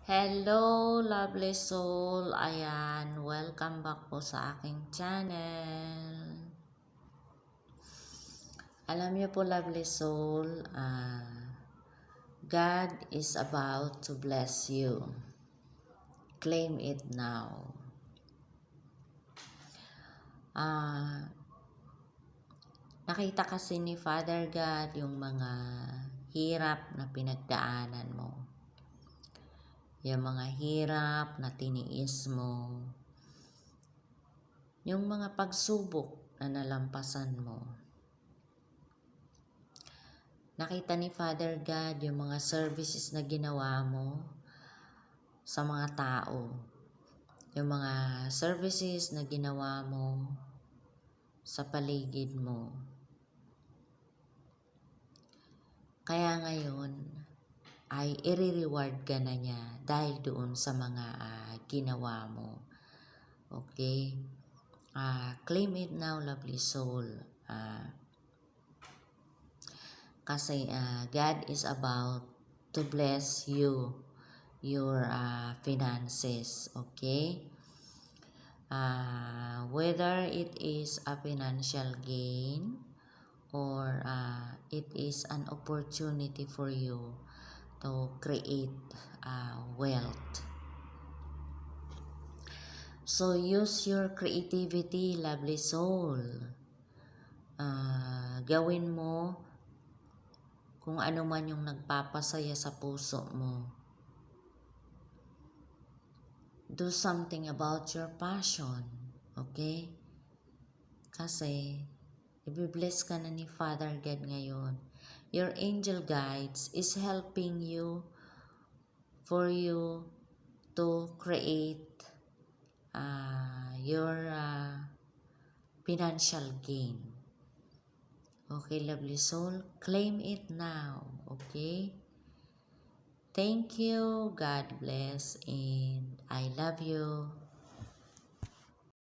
Hello, lovely soul. Ayan, welcome back po sa aking channel. Alam niyo po, lovely soul, God is about to bless you. Claim it now. Nakita kasi ni Father God yung mga hirap na pinagdaanan mo. Yung mga hirap na tiniis mo. Yung mga pagsubok na nalampasan mo. Nakita ni Father God yung mga services na ginawa mo sa mga tao. Yung mga services na ginawa mo sa paligid mo. Kaya ngayon ay i-reward ka na niya dahil doon sa mga ginawa mo. Okay? Claim it now, lovely soul. Kasi God is about to bless you, your finances, okay? Whether it is a financial gain or it is an opportunity for you to create wealth. So use your creativity, lovely soul. Gawin mo kung ano man yung nagpapasaya sa puso mo. Do something about your passion. Okay? Kasi, i-bless ka na ni Father God ngayon. Your angel guides is helping you for you to create your financial gain. Okay, lovely soul, claim it now, okay? Thank you, God bless, and I love you.